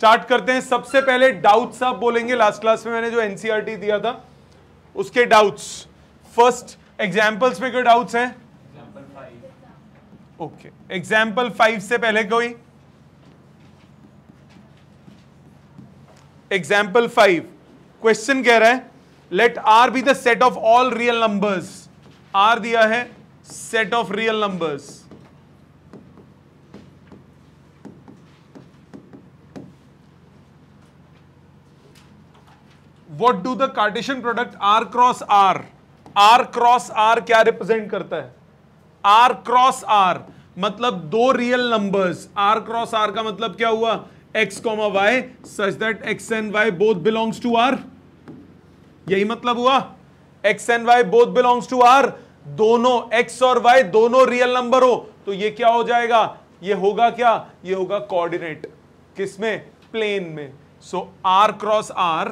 Start करते हैं। सबसे पहले डाउट्स आप बोलेंगे, लास्ट क्लास में मैंने जो एनसीईआरटी दिया था उसके डाउट्स। फर्स्ट एग्जाम्पल्स में कोई डाउट्स हैं? ओके, एग्जाम्पल 5 से पहले कोई? एग्जाम्पल 5 क्वेश्चन कह रहा है let R be the set of all real numbers. R दिया है set of real numbers. What do the Cartesian product R cross R? R cross R क्या रिप्रेजेंट करता है? आर क्रॉस आर मतलब दो real numbers. R cross R का मतलब क्या हुआ? x, y such that x and y both belongs to R। यही मतलब हुआ, x and y both belongs to R। दोनों x और y दोनों रियल नंबर हो तो ये क्या हो जाएगा? ये होगा क्या? ये होगा कोऑर्डिनेट। किसमें? प्लेन में। सो R cross R,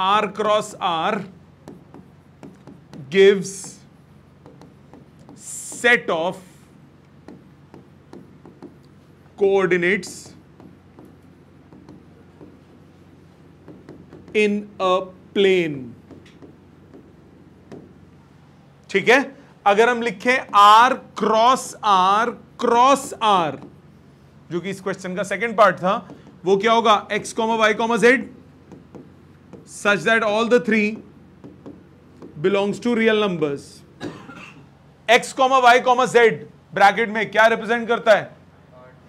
R cross R gives set of coordinates in a plane। ठीक है, अगर हम लिखें R cross R cross R, जो कि इस क्वेश्चन का सेकंड पार्ट था, वो क्या होगा? x, y, z such that all the three belongs to real numbers। x, y, z bracket में क्या रिप्रेजेंट करता है?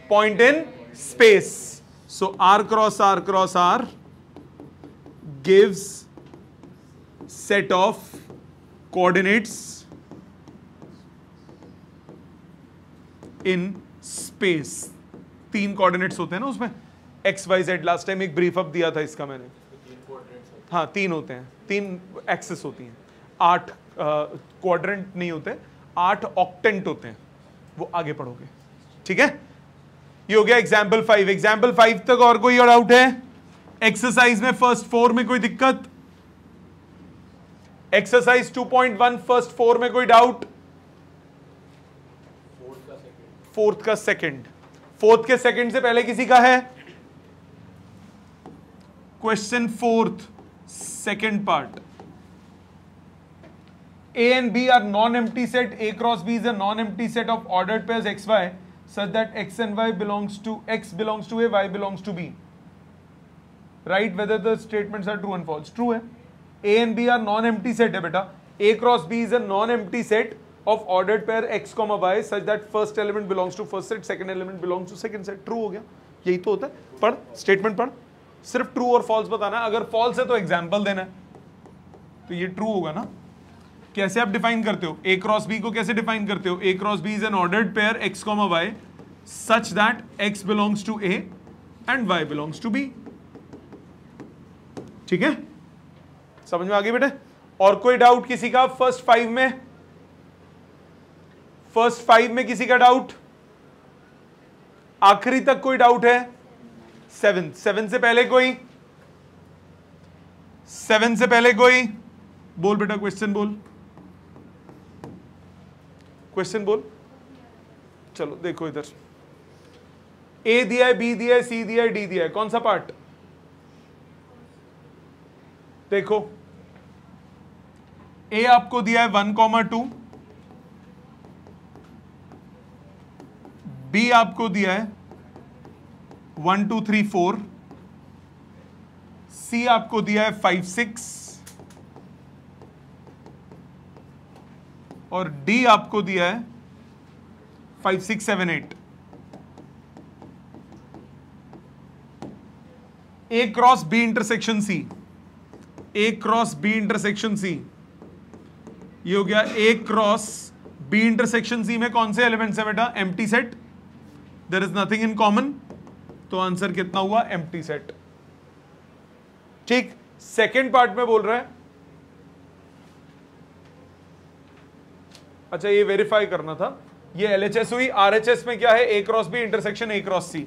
Point in space. So R cross R gives set of coordinates in space। तीन coordinates होते हैं ना उसमें, x, y, z। Last time एक ब्रीफ अप दिया था इसका मैंने। हाँ, तीन होते हैं, तीन एक्सेस होती हैं। 8 क्वाड्रेंट नहीं होते, 8 ऑक्टेंट होते हैं, वो आगे पढ़ोगे। ठीक है, ये हो गया एग्जाम्पल 5। एग्जाम्पल 5 तक और कोई डाउट है? एक्सरसाइज में फर्स्ट 4 में कोई दिक्कत? एक्सरसाइज 2.1 फर्स्ट 4 में कोई डाउट? फोर्थ का सेकंड, फोर्थ के सेकंड से पहले किसी का है? Question fourth second part. A and B are non-empty set. A cross B is a non-empty set of ordered pairs xy such that x and y belongs to x belongs to A, y belongs to B. Write whether the statements are true and false. True है। A and B are non-empty set है बेटा। A cross B is a non-empty set of ordered pair x, y such that first element belongs to first set, second element belongs to second set। True हो गया, यही तो होता है। पढ़ statement पढ़, सिर्फ ट्रू और फॉल्स बताना है। अगर फॉल्स है तो एग्जाम्पल देना है। तो ये ट्रू होगा ना। कैसे आप डिफाइन करते हो? A क्रॉस B को कैसे डिफाइन करते हो? A cross B is an ordered pair x, y such that x belongs to A and y belongs to B। ठीक है, समझ में आ गई बेटे? और कोई डाउट किसी का फर्स्ट 5 में? फर्स्ट 5 में किसी का डाउट? आखिरी तक कोई डाउट है? 7 से पहले कोई? 7 से पहले कोई? बोल बेटा, क्वेश्चन बोल, क्वेश्चन बोल। चलो देखो इधर, A दिया है, B दिया है, C दिया है, D दिया है। कौन सा पार्ट? देखो, A आपको दिया है 1,2, B आपको दिया है 1 2 3 4, C आपको दिया है 5 6 और D आपको दिया है 5 6 7 8। A cross B intersection C, A cross B intersection C, ये हो गया A cross B intersection C में कौन से एलिमेंट्स है बेटा? Empty set, there is nothing in common. तो आंसर कितना हुआ? Empty set. ठीक, सेकेंड पार्ट में बोल रहा है, अच्छा ये वेरीफाई करना था, ये एलएचएस हुई। आरएचएस में क्या है? A cross B intersection A cross C,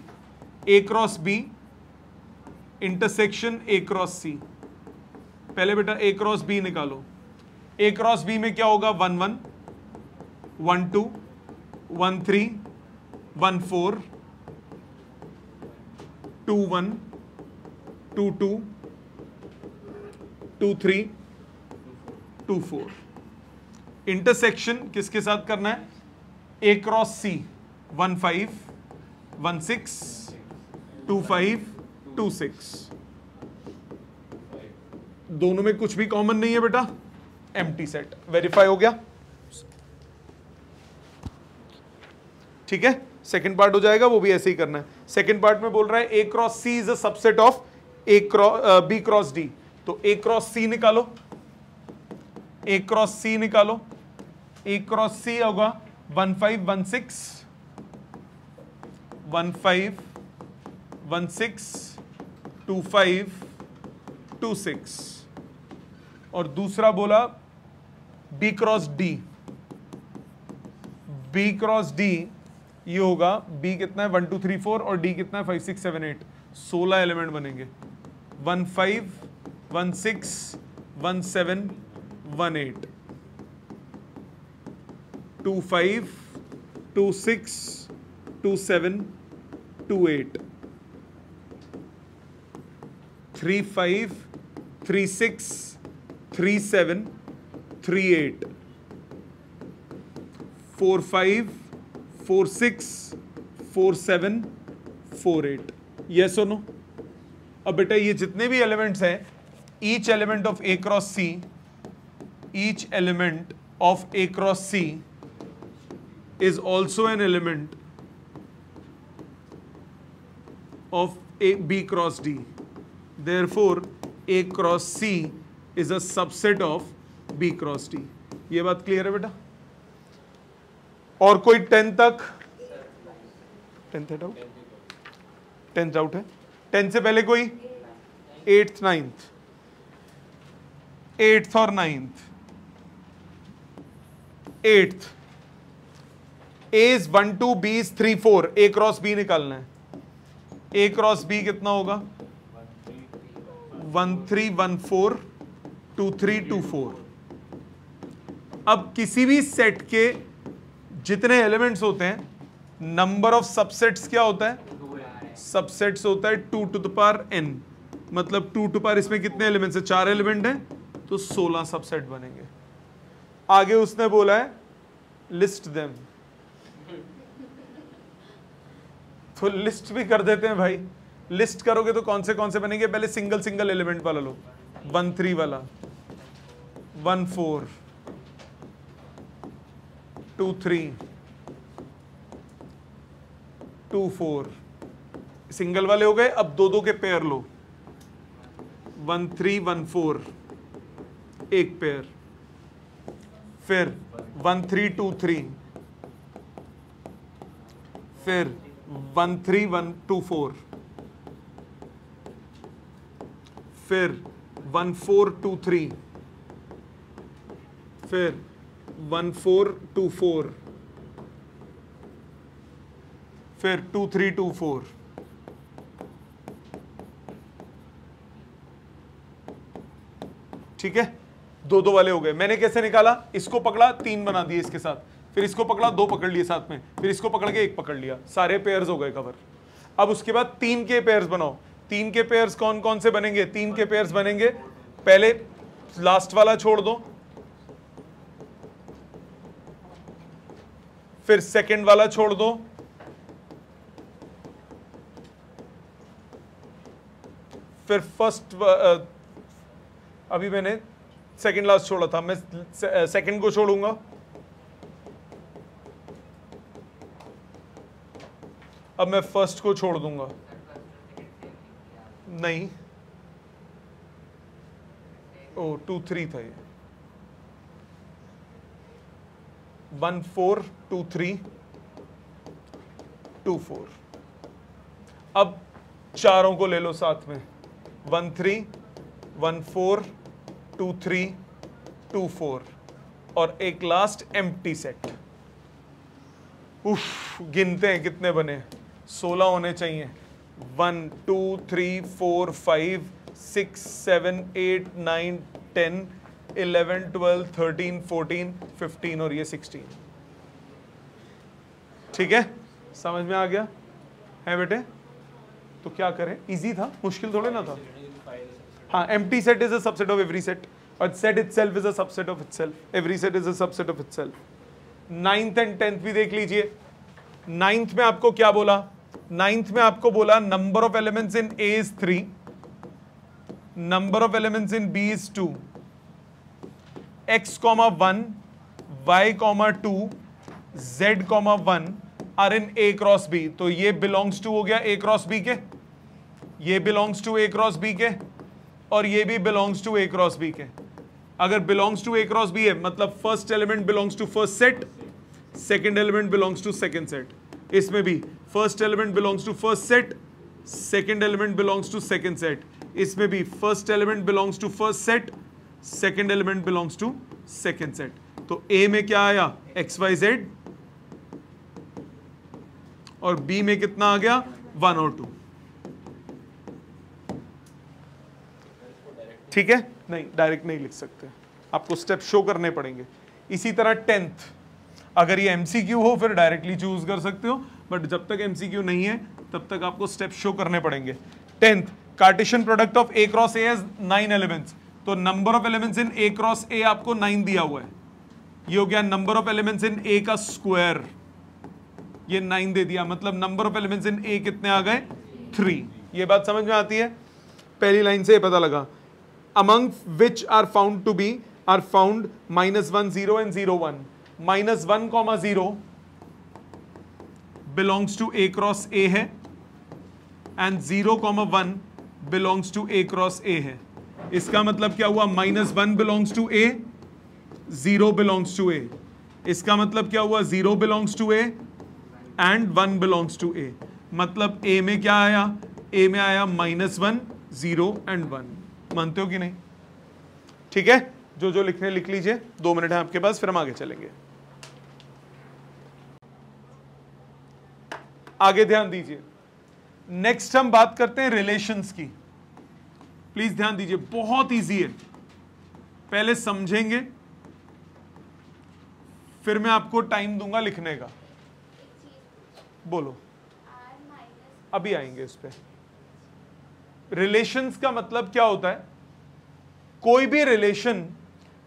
A cross B intersection A cross C. पहले बेटा ए क्रॉस बी निकालो। ए क्रॉस बी में क्या होगा? 1 1 1 2 1 3 1 4 2 1 2 2 2 3 2 4। इंटरसेक्शन किसके साथ करना है? A cross C 1 5 1 6 2 5 2 6। दोनों में कुछ भी कॉमन नहीं है बेटा, एम्प्टी सेट। वेरीफाई हो गया? ठीक है, सेकंड पार्ट हो जाएगा, वो भी ऐसे ही करना है। सेकंड पार्ट में बोल रहा है A cross C is a subset of B cross D. तो ए क्रॉस सी निकालो, ए क्रॉस सी निकालो। ए क्रॉस सी होगा 1 5 1 6 1 5 1 6 2 5 2 6। और दूसरा बोला B cross D, B cross D ये होगा, बी कितना है 1 2 3 4 और डी कितना है 5 6 7 8। 16 एलिमेंट बनेंगे। 1 5 1 6 1 7 1 8 2 5 2 6 2 7 2 8 3 5 3 6 3 7 3 8 4 5 4 6 4 7 4 8। यस और नो? अब बेटा ये जितने भी एलिमेंट्स हैं, each element of A cross C, each element of A cross C is also an element of a B cross D. Therefore, A cross C is a subset of B cross D. ये बात clear है बेटा? और कोई 10 तक? 10th doubt? 10th doubt है? 10 से पहले कोई? 8th 9th, 8th और 9th। 8th A is 1 2, B is 3 4। A cross B निकालना है। A क्रॉस B कितना होगा? 1 3 1 4 2 3 2 4। अब किसी भी सेट के जितने एलिमेंट्स होते हैं, नंबर ऑफ सबसेट्स क्या होता है? सबसेट्स होता है 2 to the power n। मतलब 2 to the power इसमें कितने एलिमेंट्स है? 4 एलिमेंट हैं, तो 16 सबसेट बनेंगे। आगे उसने बोला है लिस्ट देम, तो लिस्ट भी कर देते हैं भाई। लिस्ट करोगे तो कौन से बनेंगे? पहले सिंगल सिंगल एलिमेंट वाला लो। 1 3 वाला, 1 4 2 3 2 4। सिंगल वाले हो गए। अब दो दो के पेयर लो। 1 3 1 4 एक पेयर, फिर 1 3 2 3, फिर 1 3 1 2 4, फिर 1 4 2 3, फिर 1 4 2 4, फिर 2 3 2 4। ठीक है, दो दो वाले हो गए। मैंने कैसे निकाला? इसको पकड़ा, 3 बना दिए इसके साथ, फिर इसको पकड़ा, 2 पकड़ लिए साथ में, फिर इसको पकड़ के 1 पकड़ लिया। सारे पेयर्स हो गए कवर। अब उसके बाद 3 के पेयर्स बनाओ। 3 के पेयर्स कौन कौन से बनेंगे? 3 के पेयर्स बनेंगे, पहले लास्ट वाला छोड़ दो, फिर सेकंड वाला छोड़ दो, फिर फर्स्ट, अभी मैंने सेकंड लास्ट छोड़ा था, मैं सेकंड को छोड़ूंगा, अब मैं फर्स्ट को छोड़ दूंगा। नहीं, ओ 2 3 था ये। 1 4 2 3 2 4। अब चारों को ले लो साथ में। 1 3 1 4 2 3 2 4 और एक लास्ट एम्प्टी सेट। उफ, गिनते हैं कितने बने। 16 होने चाहिए। 1 2 3 4 5 6 7 8 9 10 11 12 13 14 15 और ये 16। ठीक है, समझ में आ गया है बेटे? तो क्या करें, इजी था, मुश्किल थोड़े ना था। हाँ, empty set is a subset of every set और set itself is a subset of itself, every set is a subset of itself. 9th and 10th भी देख लीजिए। 9th में आपको क्या बोला, 9th में आपको बोला number of elements in A is 3, number of elements in B is 2, x, 1, y, 2, z, 1 are in A cross B। तो ये बिलोंग्स टू हो गया A क्रॉस B के, ये belongs to A cross B के, और ये भी belongs to A cross B के। अगर belongs to A cross B है मतलब first element belongs to first set, second element belongs to second set. इसमें भी first element belongs to first set, second element belongs to second set. इसमें भी first element belongs to first set, second element belongs to second set. तो A में क्या आया, XYZ, और B में कितना आ गया, 1 और 2। ठीक है, नहीं डायरेक्ट नहीं लिख सकते, आपको स्टेप शो करने पड़ेंगे। इसी तरह 10th, अगर ये MCQ हो फिर डायरेक्टली चूज कर सकते हो, बट जब तक MCQ नहीं है तब तक आपको स्टेप शो करने पड़ेंगे। 10th, Cartesian product of A cross A has 9 elements. तो number of elements in A cross A आपको 9 दिया हुआ है, ये हो गया number of elements in A का स्क्वायर, ये 9 दे दिया, मतलब number of elements in A कितने आ गए, 3। ये बात समझ में आती है, पहली लाइन से पता लगा। among which are found to be are found -1 0 and 0 1, -1, 0 belongs to A cross A है and 0, 1 belongs to A cross A है। इसका मतलब क्या हुआ, -1 belongs to A, 0 belongs to A। इसका मतलब क्या हुआ, 0 belongs to A and 1 belongs to A। मतलब A में क्या आया, A में आया -1 0 and 1। मानते हो कि नहीं? ठीक है, जो जो लिखने लिख लीजिए, 2 मिनट है आपके पास, फिर हम आगे चलेंगे। आगे ध्यान दीजिए, नेक्स्ट हम बात करते हैं रिलेशंस की। प्लीज ध्यान दीजिए, बहुत इजी है, पहले समझेंगे फिर मैं आपको टाइम दूंगा लिखने का। बोलो, अभी आएंगे इस पे। रिलेशंस का मतलब क्या होता है, कोई भी रिलेशन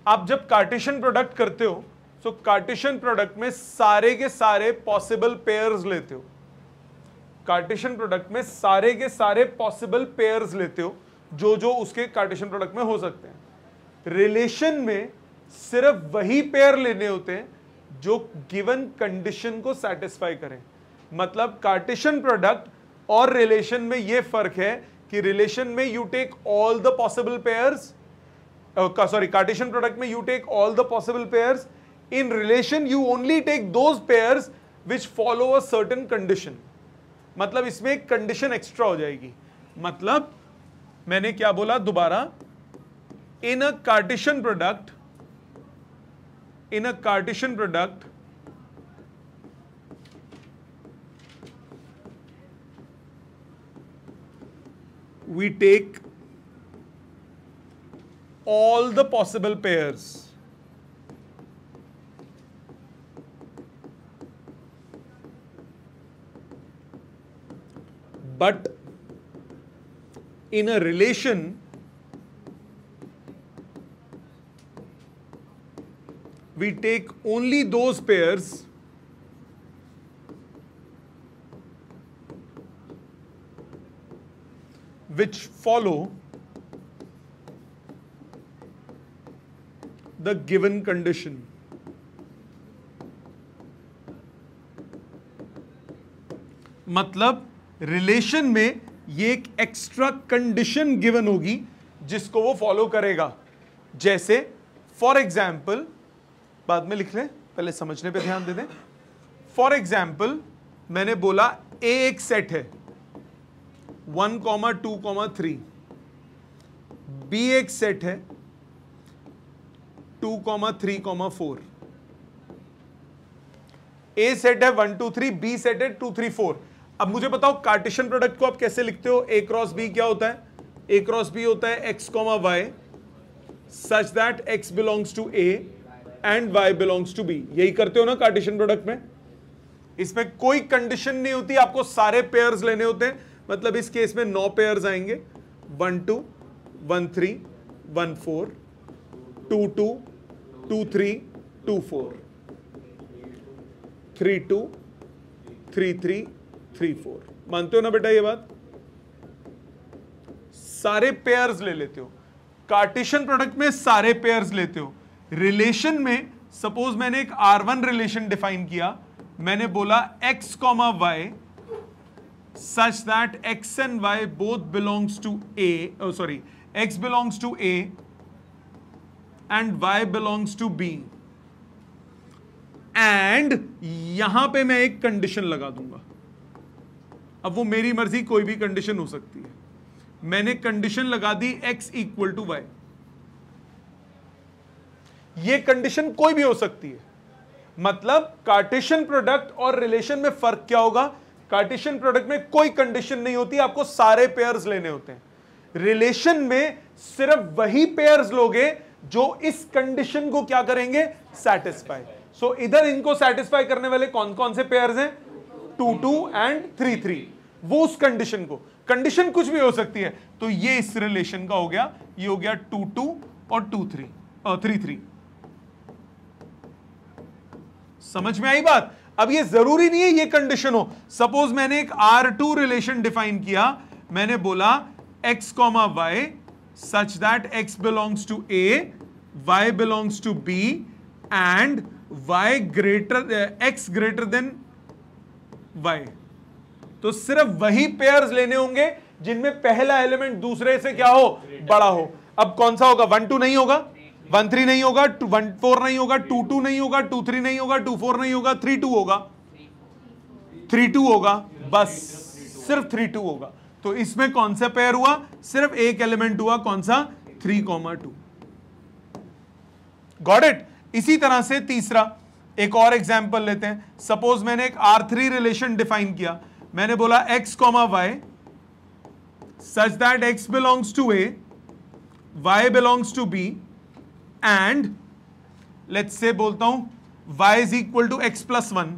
आप जब कार्टेशियन प्रोडक्ट करते हो तो कार्टेशियन प्रोडक्ट में सारे के सारे पॉसिबल पेयर्स लेते हो, कार्टेशियन प्रोडक्ट में सारे के सारे पॉसिबल पेयर्स लेते हो जो जो उसके कार्टेशियन प्रोडक्ट में हो सकते हैं। रिलेशन में सिर्फ वही पेयर लेने होते हैं जो गिवन कंडीशन को सेटिस्फाई करें। मतलब कार्टेशियन प्रोडक्ट और रिलेशन में यह फर्क है कि रिलेशन में you take all the possible pairs, Cartesian product में you take all the possible pairs, in relation you only take those pairs which follow a certain condition. मतलब इसमें एक कंडीशन एक्स्ट्रा हो जाएगी। मतलब मैंने क्या बोला दोबारा, in a Cartesian product, we take all the possible pairs, but in a relation we take only those pairs which follow the given condition। मतलब रिलेशन में ये एक एक्स्ट्रा कंडीशन गिवन होगी जिसको वो फॉलो करेगा। जैसे फॉर एग्जाम्पल, बाद में लिख लें, पहले समझने पे ध्यान दे दें। फॉर एग्जाम्पल मैंने बोला ए एक सेट है 1, 2, 3, बी एक सेट है 2, 3, 4, ए सेट है 1, 2, 3, बी सेट है 2, 3, 4। अब मुझे बताओ कार्टेशियन प्रोडक्ट को आप कैसे लिखते हो? ए क्रॉस बी क्या होता है? ए क्रॉस बी होता है x, y such that x belongs to a and y belongs to b। यही करते हो ना कार्टेशियन प्रोडक्ट में? इसमें कोई कंडीशन नहीं होती, आपको सारे पेयर्स लेने होते हैं, मतलब इस केस में 9 पेयर्स आएंगे, 1 2 1 3 1 4 2 2 2 3 2 4 3 2 3 3 3 4। मानते हो ना बेटा ये बात? सारे पेयर्स ले लेते हो, कार्टेशियन प्रोडक्ट में सारे पेयर्स लेते हो। रिलेशन में सपोज मैंने एक R1 रिलेशन डिफाइन किया, मैंने बोला x comma y such that x and y both belongs to A, oh sorry, x belongs to A and y belongs to B, and यहां पे मैं एक कंडीशन लगा दूंगा। अब वो मेरी मर्जी, कोई भी कंडीशन हो सकती है। मैंने कंडीशन लगा दी x इक्वल टू y। ये कंडीशन कोई भी हो सकती है। मतलब कार्टेशियन प्रोडक्ट और रिलेशन में फर्क क्या होगा? कार्टेशियन प्रोडक्ट में कोई कंडीशन नहीं होती, आपको सारे पेयर्स लेने होते हैं। रिलेशन में सिर्फ वही पेयर्स लोगे जो इस कंडीशन को क्या करेंगे? सैटिस्फाई। सो इधर इनको सैटिस्फाई करने वाले कौन कौन से पेयर्स हैं? 2 2 एंड 3 3। वो उस कंडीशन को, कंडीशन कुछ भी हो सकती है। तो ये इस रिलेशन का हो गया, ये हो गया 2 2 और 2 3 और 3 3। समझ में आई बात? अब ये जरूरी नहीं है ये कंडीशन हो। सपोज मैंने एक R2 रिलेशन डिफाइन किया, मैंने बोला x comma y such that x belongs to A, y belongs to B and y greater x greater than y। तो सिर्फ वही पेयर्स लेने होंगे जिनमें पहला एलिमेंट दूसरे से क्या हो? बड़ा हो। अब कौन सा होगा? 1 2 नहीं होगा, 1 3 नहीं होगा, 1 4 नहीं होगा, 2 2 नहीं होगा, 2 3 नहीं होगा, 2 4 नहीं होगा, 3 2 होगा, 3 2 होगा, बस सिर्फ 3 2 होगा। तो इसमें कौन सा पेयर हुआ? सिर्फ एक एलिमेंट हुआ, कौन सा? 3,2। Got it? इसी तरह से तीसरा एक और एग्जांपल लेते हैं। सपोज मैंने एक R3 रिलेशन डिफाइन किया, मैंने बोला x comma y such that x belongs to A, y belongs to B and let's say बोलता हूं y is equal to x plus 1।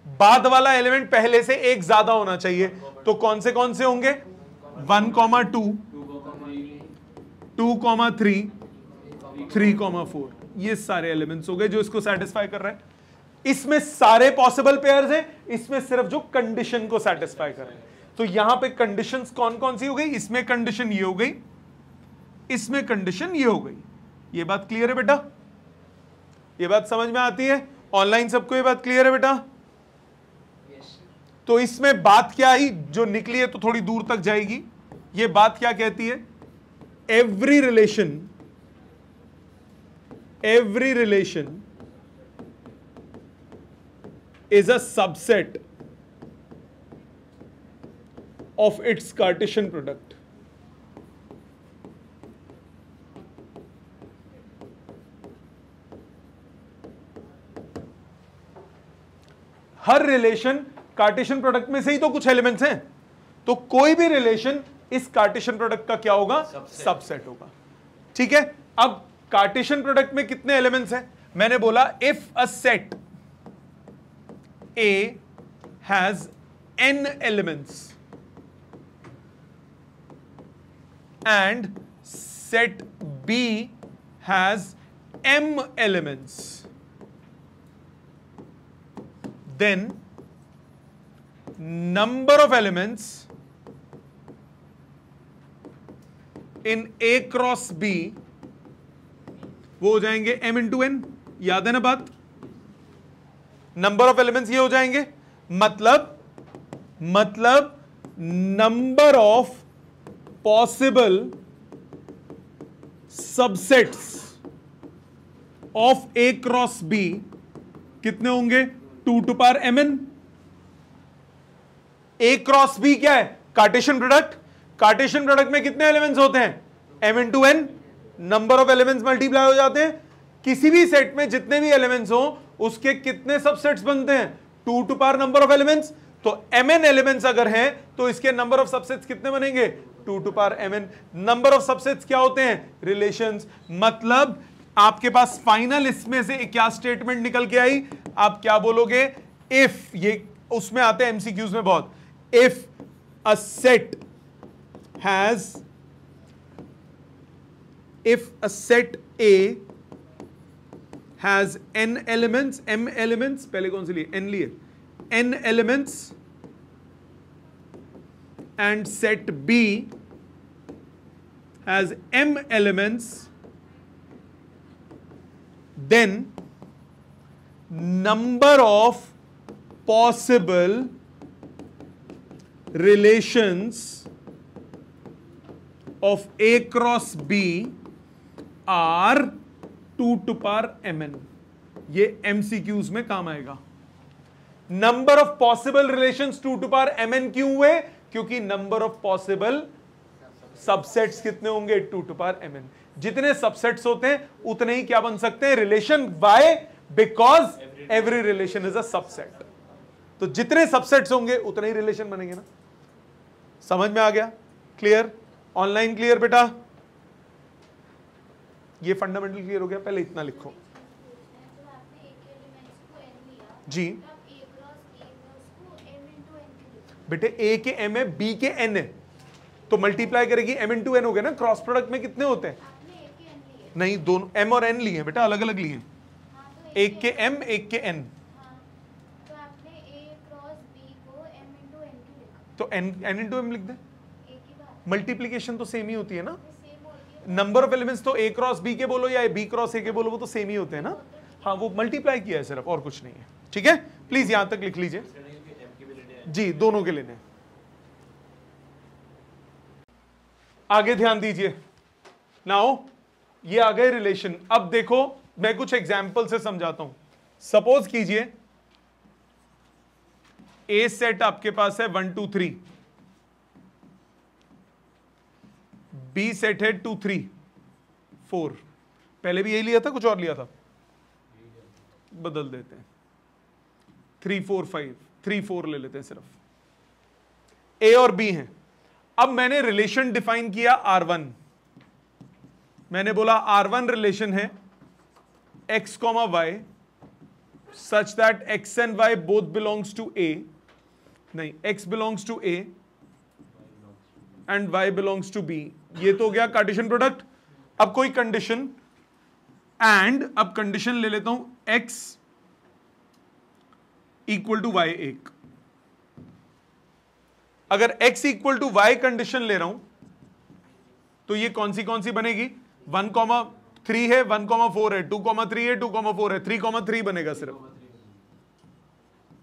बाद वाला एलिमेंट पहले से एक ज्यादा होना चाहिए, तो कौन से होंगे? 1 कॉमा 2, 2 कॉमा 3, 3 कॉमा 4। ये सारे एलिमेंट्स हो गए जो इसको सेटिस्फाई कर रहे हैं। इसमें सारे पॉसिबल पेयर्स हैं, इसमें सिर्फ जो कंडीशन को सेटिस्फाई कर रहे हैं। तो यहां पे कंडीशंस कौन कौन सी हो गई? इसमें कंडीशन ये हो गई, इसमें कंडीशन ये हो गई। ये बात क्लियर है बेटा? ये बात समझ में आती है? ऑनलाइन सबको ये बात क्लियर है बेटा? तो इसमें बात क्या आई जो निकली है, तो थोड़ी दूर तक जाएगी। ये बात क्या कहती है? Every relation is a subset of its Cartesian product. Her relation Cartesian product में से ही तो कुछ एलिमेंट्स हैं, तो कोई भी रिलेशन इस कार्टेशियन प्रोडक्ट का क्या होगा? सबसेट होगा। ठीक है? अब कार्टेशियन प्रोडक्ट में कितने एलिमेंट्स हैं? मैंने बोला if a set A has n elements and set B has m elements, then number of elements in A cross B वो हो जाएंगे m into n। याद है ना बात? नंबर ऑफ एलिमेंट्स ये हो जाएंगे, मतलब number of possible subsets of A cross B कितने होंगे? 2 टू पावर mn। ए क्रॉस बी क्या है? Cartesian product. कार्टेशियन प्रोडक्ट में कितने एलिमेंट्स होते हैं? m into n। Number of elements multiply हो जाते हैं। किसी भी सेट में जितने भी एलिमेंट्स हो उसके कितने सबसेट्स बनते हैं? 2 to power number of elements. तो mn एलिमेंट्स अगर हैं तो इसके नंबर ऑफ सबसेट्स कितने बनेंगे? 2 to power mn। Number of subsets क्या होते हैं? रिलेशंस। मतलब आपके पास फाइनल इसमें से क्या स्टेटमेंट निकल के आई? आप क्या बोलोगे? इफ ये उसमें आते हैं एमसीक्यूज में बहुत. If a set A has n elements, m elements, पहले कौन सी लिए? n लिए. n elements and set B has m elements, then number of possible relations of A cross B are 2 to power mn. ये MCQs में काम आएगा. Number of possible relations 2 to power mn क्यों हुए? क्योंकि नंबर ऑफ पॉसिबल सबसेट्स कितने होंगे? 2 to power mn. जितने सबसेट्स होते हैं उतने ही क्या बन सकते हैं? Relation. Why? Because every relation is a subset. तो जितने सबसेट्स होंगे उतने ही रिलेशन बनेंगे ना. समझ में आ गया? क्लियर? ऑनलाइन क्लियर बेटा? ये फंडामेंटल क्लियर हो गया? पहले इतना लिखो जी. बेटे ए के एम है, बी के एन है, तो मल्टीप्लाई करेगी एम इन टू एन हो गया ना. क्रॉस प्रोडक्ट में कितने होते हैं? नहीं, दोनों एम और एन लिए बेटा, अलग अलग लिए. एक के एम, एक के एन. तो एन इन टू एम लिख दे. मल्टीप्लीकेशन तो सेम ही होती है ना. नंबर ऑफ एलिमेंट्स तो ए क्रॉस बी के बोलो या बी क्रॉस ए के बोलो, वो तो सेम ही होते हैं ना. हाँ, वो मल्टीप्लाई किया है सिर्फ, और कुछ नहीं है. ठीक है, प्लीज यहां तक लिख लीजिए जी. दोनों के लेने. आगे ध्यान दीजिए. नाउ ये आ गए रिलेशन. अब देखो मैं कुछ एग्जाम्पल से समझाता हूं. सपोज कीजिए ए सेट आपके पास है 1 2 3, बी सेट है 2 3 4. पहले भी यही लिया था, कुछ और लिया था? बदल देते हैं. 3 4 5, 3 4 ले लेते हैं सिर्फ. ए और बी हैं. अब मैंने रिलेशन डिफाइन किया R1. मैंने बोला R1 रिलेशन है x, y such that x and y both belongs to A. नहीं, x belongs to A and y belongs to B. ये तो हो गया कार्टेशियन प्रोडक्ट. अब कोई कंडीशन, एंड अब कंडीशन ले लेता हूं x इक्वल टू y. एक अगर x equal to y condition ले रहा हूं तो ये कौन सी बनेगी? 1,3 है, 1,4 है, 2,3 है, 2,4 है, 3,3 बनेगा सिर्फ.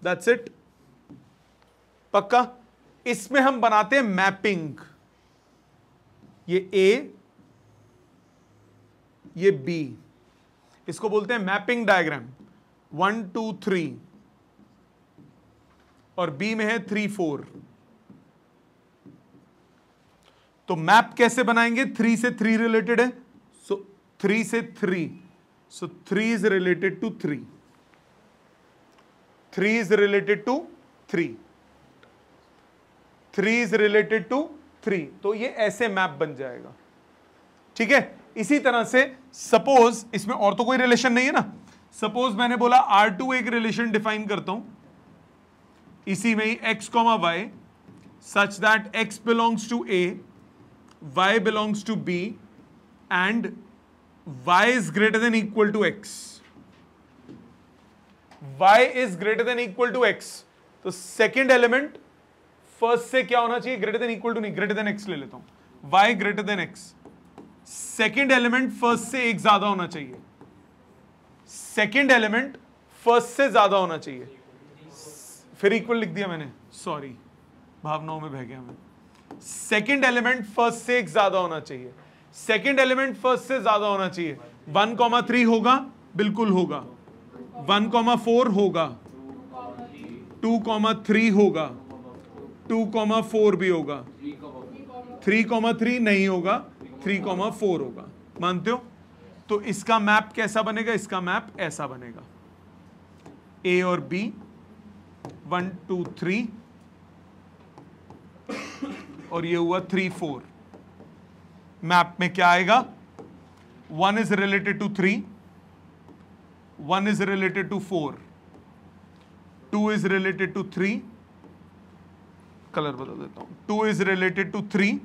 That's it. पक्का? इसमें हम बनाते हैं मैपिंग. ये A, ये B, इसको बोलते हैं मैपिंग डायग्राम. 1 2 3 और B में है 3 4. तो मैप कैसे बनाएंगे? 3 से 3 रिलेटेड है, सो 3 से 3, so 3 is related to 3, 3 is related to 3, 3 is related to 3. तो ये ऐसे मैप बन जाएगा. ठीक है. इसी तरह से सपोज इसमें और तो कोई रिलेशन नहीं है ना. सपोज मैंने बोला R2 एक रिलेशन डिफाइन करता हूं इसी में ही x, y such that x belongs to A, y belongs to B and y is greater than equal to x. y is greater than equal to x. तो second element first से क्या होना चाहिए? Greater than equal to नहीं, greater than x ले लेता हूं. y greater than x. Second element first से एक ज्यादा होना चाहिए. सेकेंड एलिमेंट फर्स्ट से ज्यादा होना चाहिए. फिर इक्वल लिख दिया मैंने, सॉरी, भावनाओं में बह गया मैं. सेकेंड एलिमेंट फर्स्ट से एक ज्यादा होना चाहिए. सेकेंड एलिमेंट फर्स्ट से ज्यादा होना चाहिए. 1,3 होगा, बिल्कुल होगा. 1,4 होगा, 2,3 होगा, 2,4 भी होगा. 3,3 नहीं होगा, 3,4 होगा. मानते हो? तो इसका मैप कैसा बनेगा? इसका मैप ऐसा बनेगा. A और B 1 2 3 और ये हुआ 3 4. मैप में क्या आएगा? 1 is related to 3, 1 is related to 4, 2 is related to 3, colour बदल देता हूं, 2 is related to 3,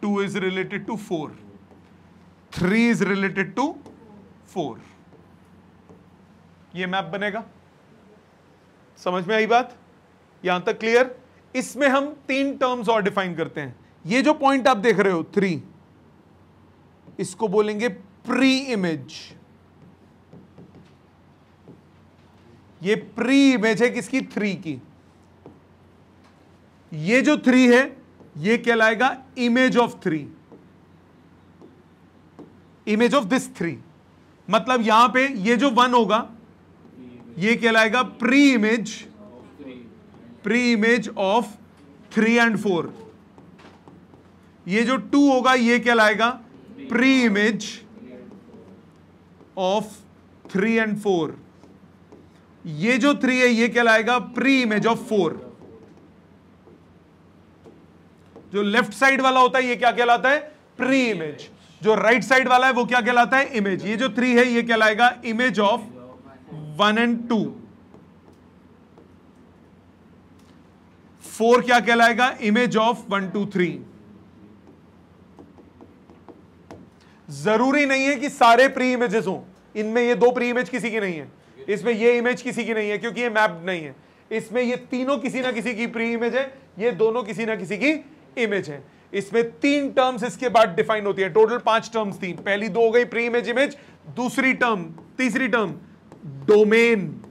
2 is related to 4, 3 is related to 4. ये मैप बनेगा, समझ में आई बात? यहां तक क्लियर? इसमें हम 3 टर्म्स और डिफाइन करते हैं. ये जो पॉइंट आप देख रहे हो 3, इसको बोलेंगे प्री इमेज. ये प्री इमेज है किसकी? 3 की. ये जो 3 है ये कहलाएगा image of 3, image of this 3. मतलब यहां पे ये जो 1 होगा ये कहलाएगा प्री इमेज ऑफ 3 and 4. ये जो 2 होगा ये कहलाएगा प्री इमेज ऑफ 3 and 4. ये जो 3 है ये कहलाएगा प्री इमेज ऑफ 4. जो लेफ्ट साइड वाला होता है ये क्या कहलाता है? Pre image. जो राइट साइड वाला है वो क्या कहलाता है? इमेज. ये जो 3 है ये कहलाएगा इमेज ऑफ 1 and 2. 4 क्या कहलाएगा? Image of 1 2 3. जरूरी नहीं है कि सारे प्री इमेजेस हो. इनमें ये 2 प्री इमेज किसी की नहीं है, इसमें ये इमेज किसी की नहीं है क्योंकि ये मैप्ड नहीं है. इसमें ये तीनों किसी ना किसी की प्री इमेज है, ये दोनों किसी ना किसी की इमेज है. इसमें 3 टर्म्स इसके बाद डिफाइन होती है. टोटल 5 टर्म्स थी. पहली 2 हो गई प्री इमेज इमेज. दूसरी टर्म, तीसरी term domain.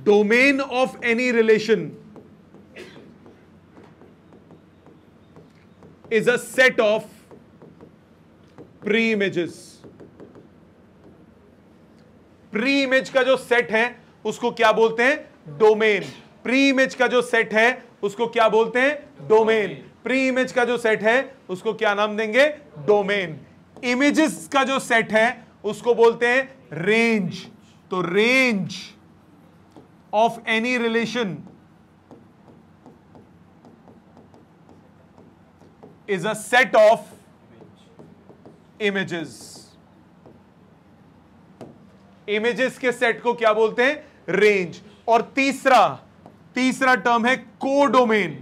Domain of any relation is a set of pre-images. Pre-image का जो सेट है उसको क्या बोलते हैं? डोमेन. प्री-इमेज का जो सेट है उसको क्या बोलते हैं? डोमेन. प्री-इमेज का जो सेट है उसको क्या नाम देंगे? डोमेन. इमेजेस का जो सेट है उसको बोलते हैं रेंज. तो range of any relation is a set of images. Images के सेट को क्या बोलते हैं? रेंज. और तीसरा टर्म है codomain.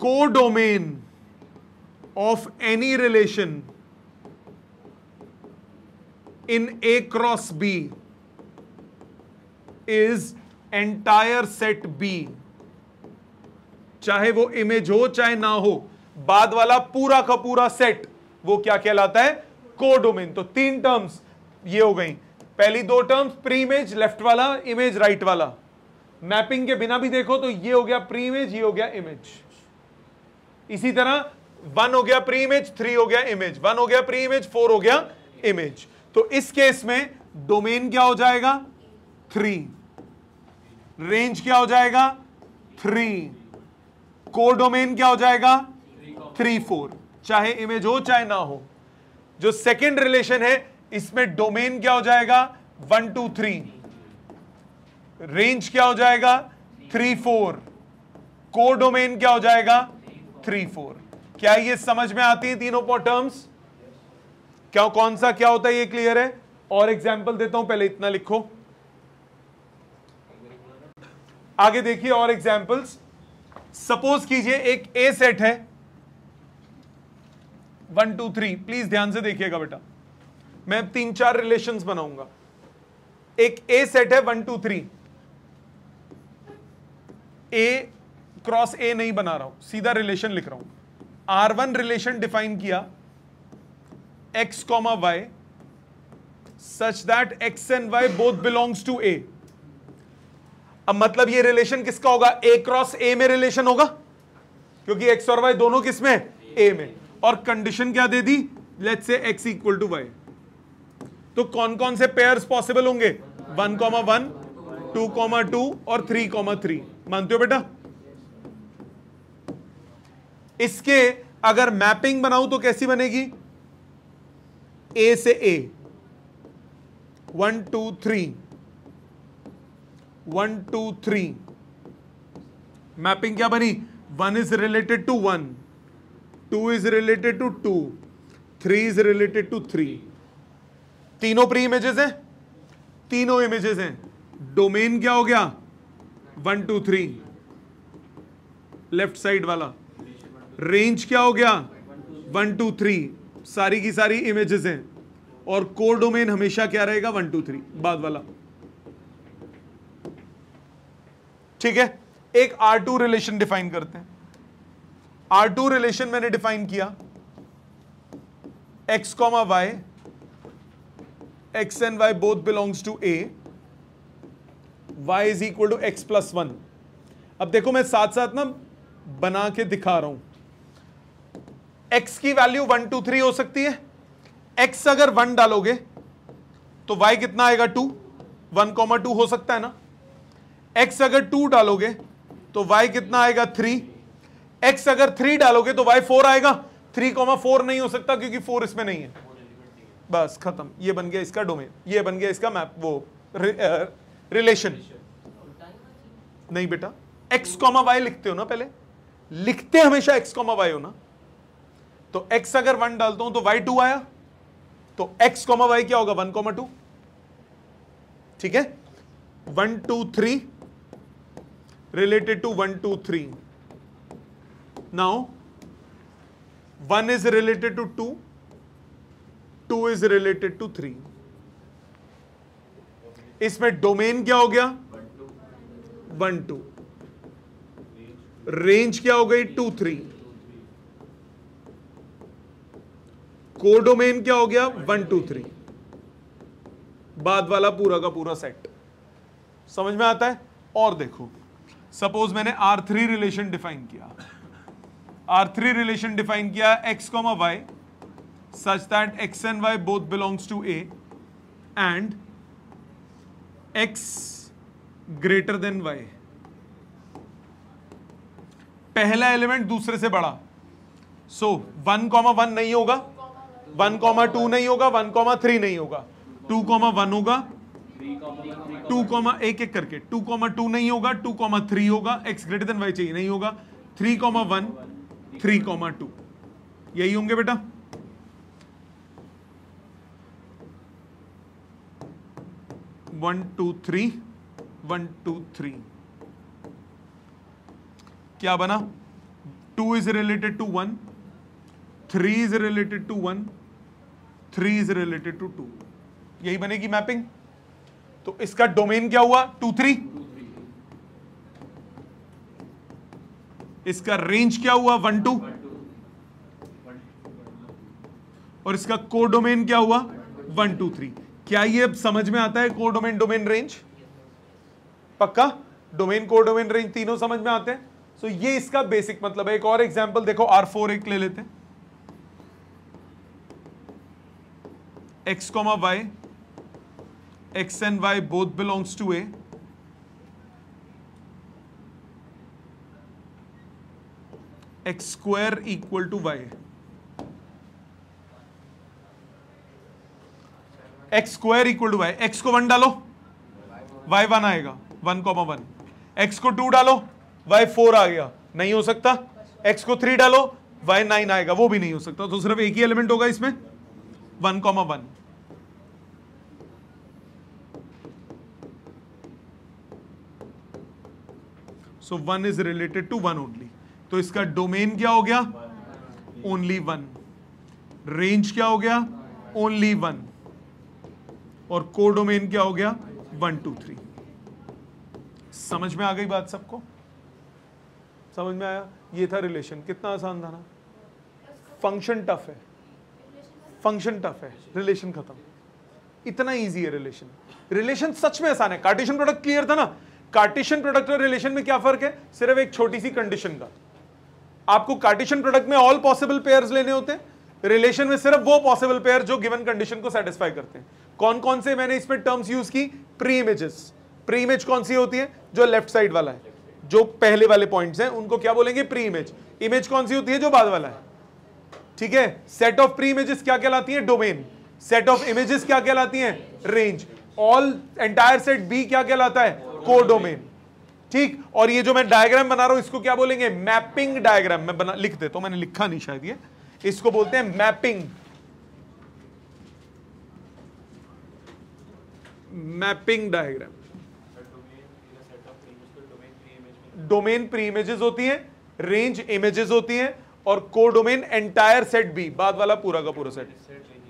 Codomain of any relation in A cross B is entire set B. चाहे वो इमेज हो चाहे ना हो, बाद वाला पूरा का पूरा सेट वो क्या कहलाता है? कोडोमेन. तो 3 टर्म्स ये हो गई. पहली 2 टर्म्स प्री इमेज लेफ्ट वाला, इमेज राइट वाला. मैपिंग के बिना भी देखो तो ये हो गया प्री इमेज, ये हो गया इमेज. इसी तरह 1 हो गया प्री इमेज, 3 हो गया इमेज, 1 हो गया प्री इमेज, 4 हो गया इमेज. तो इस केस में डोमेन क्या हो जाएगा? 3. रेंज क्या हो जाएगा? 3. कोडोमेन क्या हो जाएगा? 3 4. चाहे इमेज हो चाहे ना हो. जो सेकेंड रिलेशन है इसमें डोमेन क्या हो जाएगा? 1 2 3. रेंज क्या हो जाएगा? 3 4. कोडोमेन क्या हो जाएगा? 3 4. क्या ये समझ में आती है तीनों टर्म्स? क्या कौन सा क्या होता है ये क्लियर है? और एग्जांपल देता हूं, पहले इतना लिखो. आगे देखिए और एग्जांपल्स. सपोज कीजिए एक ए सेट है 1 2 3. प्लीज ध्यान से देखिएगा बेटा, मैं 3-4 रिलेशंस बनाऊंगा. एक ए सेट है 1 2 3. ए क्रॉस ए नहीं बना रहा हूं, सीधा रिलेशन लिख रहा हूं. R1 रिलेशन डिफाइन किया x, y such that x and y both belongs to A. अब मतलब ये रिलेशन किसका होगा? A क्रॉस A में रिलेशन होगा क्योंकि x और y दोनों किस में? A में. और कंडीशन क्या दे दी? Let's say x equal to y. तो कौन कौन से पेयर्स पॉसिबल होंगे? 1, 1, 2, 2 और 3, 3. मानते हो बेटा? इसके अगर मैपिंग बनाऊं तो कैसी बनेगी? A से A 1 2 3 1 2 3. मैपिंग क्या बनी? 1 is related to 1, 2 is related to 2, 3 is related to 3। तीनों प्री इमेजेस हैं, तीनों इमेजेस हैं। डोमेन क्या हो गया? 1 2 3 लेफ्ट साइड वाला। रेंज क्या हो गया? 1 2 3 सारी की सारी इमेजेस हैं। और कोर डोमेन हमेशा क्या रहेगा? 1 2 3 बाद वाला। ठीक है, एक R2 रिलेशन डिफाइन करते हैं। R2 रिलेशन मैंने डिफाइन किया, x, y, x and y both belongs to A, y is equal to x plus 1। अब देखो मैं साथ साथ ना बना के दिखा रहा हूं। x की वैल्यू 1 2 3 हो सकती है। x अगर 1 डालोगे तो y कितना आएगा? 2। 1, 2 हो सकता है ना। x अगर 2 डालोगे तो y कितना आएगा? 3। x अगर 3 डालोगे तो y 4 आएगा। 3, 4 नहीं हो सकता क्योंकि 4 इसमें नहीं है। बस खत्म, ये बन गया इसका डोमेन, ये बन गया इसका मैप, वो रिलेशन। नहीं बेटा, x, y लिखते हो ना, पहले लिखते हमेशा x, y हो ना। तो x अगर 1 डालता हूं तो y 2 आया, तो x, y क्या होगा? 1, 2। ठीक है, 1 2 3 related to 1 2 3। now 1 is related to 2, 2 is related to 3। इसमें डोमेन क्या हो गया? 1 2। रेंज क्या हो गई? 2 3। कोर डोमेन क्या हो गया? 1 2 3। बाद वाला पूरा का पूरा सेट। समझ में आता है? और देखो, सपोज मैंने R3 रिलेशन डिफाइन किया। R3 रिलेशन डिफाइन किया x, y such that x and y both belongs to A and x greater than y। पहला एलिमेंट दूसरे से बड़ा। सो 1, 1 नहीं होगा, 1, 2 नहीं होगा, 1, 3 नहीं होगा, 2, 1 होगा, 2, एक एक करके 2, 2 नहीं होगा, 2, 3 होगा, x ग्रेटर देन y चाहिए, नहीं होगा, 3, 1, 3, 2 यही होंगे बेटा। वन टू थ्री 1 2 3 क्या बना? 2 is related to 1, 3 is related to 1, 3 is related to 2। यही बनेगी मैपिंग। तो इसका डोमेन क्या हुआ? 2 3। इसका रेंज क्या हुआ? 1 2। और इसका कोर डोमेन क्या हुआ? 1 2 3। क्या ये अब समझ में आता है? कोर डोमेन, डोमेन रेंज पक्का? डोमेन, कोर डोमेन रेंज तीनों समझ में आते हैं। सो ये इसका बेसिक मतलब है। एक और एग्जांपल देखो, R4 एक ले लेते हैं। x, y, x and y both belongs to A, x square equal to y। x square equal to y। x को 1 डालो, y 1 आएगा, 1, 1। x को 2 डालो, y 4 आ गया, नहीं हो सकता। x को 3 डालो, y 9 आएगा, वो भी नहीं हो सकता। तो सिर्फ एक ही एलिमेंट होगा इसमें, 1, 1। सो 1 इज रिलेटेड टू 1 ओनली। तो इसका डोमेन क्या हो गया? ओनली 1। रेंज क्या हो गया? ओनली 1। और कोर डोमेन क्या हो गया? 1 2 3। समझ में आ गई बात सबको? समझ में आया? ये था रिलेशन। कितना आसान था ना? फंक्शन टफ है, फंक्शन टफ है, रिलेशन खत्म। इतना इजी है रिलेशन। रिलेशन सच में आसान है। कार्टेशियन प्रोडक्ट क्लियर था ना? कार्टेशियन प्रोडक्ट और रिलेशन में क्या फर्क है? सिर्फ एक छोटी सी कंडीशन का। आपको कार्टेशियन प्रोडक्ट में ऑल पॉसिबल पेयर्स लेने होते हैं, रिलेशन में सिर्फ वो पॉसिबल पेयर जो गिवन कंडीशन को सेटिस्फाई करते हैं। कौन कौन से मैंने इसमें टर्म्स यूज की? Pre images. प्री इमेज कौन सी होती है? जो लेफ्ट साइड वाला है, जो पहले वाले पॉइंट्स हैं उनको क्या बोलेंगे? Pre image. इमेज कौन सी होती है? जो बाद वाला है। ठीक है। सेट ऑफ प्री इमेजेस क्या कहलाती है? डोमेन। सेट ऑफ इमेजेस क्या कहलाती हैं? Range. All entire set B क्या कहलाता है? Core domain. ठीक। और ये जो मैं डायग्राम बना रहा हूं इसको क्या बोलेंगे? Mapping diagram. मैं लिख देता हूं, मैंने लिखा नहीं शायद ये। इसको बोलते हैं mapping. Mapping diagram. Domain pre images होती हैं, रेंज इमेजेस होती हैं, और कोडोमेन एंटायर सेट बी, बाद वाला पूरा का पूरा सेट।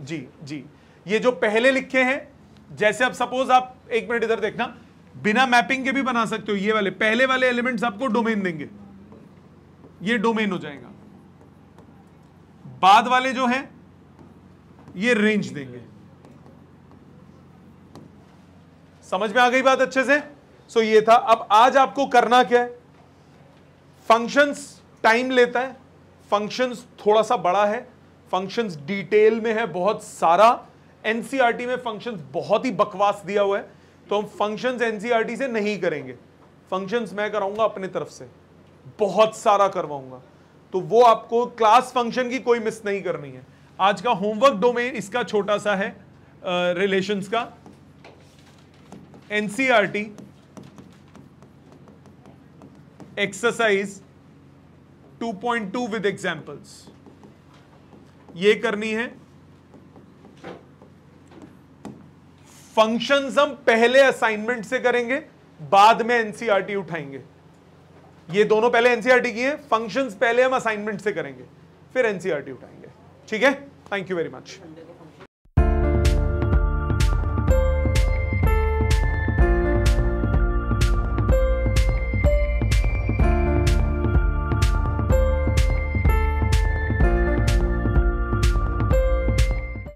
जी जी, ये जो पहले लिखे हैं, जैसे अब सपोज आप एक मिनट इधर देखना, बिना मैपिंग के भी बना सकते हो। ये वाले पहले वाले एलिमेंट्स आपको डोमेन देंगे, ये डोमेन हो जाएगा। बाद वाले जो हैं ये रेंज देंगे। समझ में आ गई बात अच्छे से? सो ये था। अब आज आपको करना क्या है, फंक्शंस टाइम लेता है, फंक्शंस थोड़ा सा बड़ा है, फंक्शंस डिटेल में है बहुत सारा। एनसीईआरटी में फंक्शंस बहुत ही बकवास दिया हुआ है, तो हम फंक्शंस एनसीईआरटी से नहीं करेंगे, फंक्शंस मैं कराऊंगा अपने तरफ से, बहुत सारा करवाऊंगा। तो वो आपको क्लास फंक्शन की कोई मिस नहीं करनी है। आज का होमवर्क डोमेन इसका छोटा सा है, रिलेशंस का। एनसीईआरटी एक्सरसाइज 2.2 विद एग्जांपल्स, ये करनी है। फंक्शंस हम पहले असाइनमेंट से करेंगे, बाद में एनसीईआरटी उठाएंगे। ये दोनों पहले एनसीईआरटी की है, फंक्शंस पहले हम असाइनमेंट से करेंगे, फिर एनसीईआरटी उठाएंगे। ठीक है, थैंक यू वेरी मच।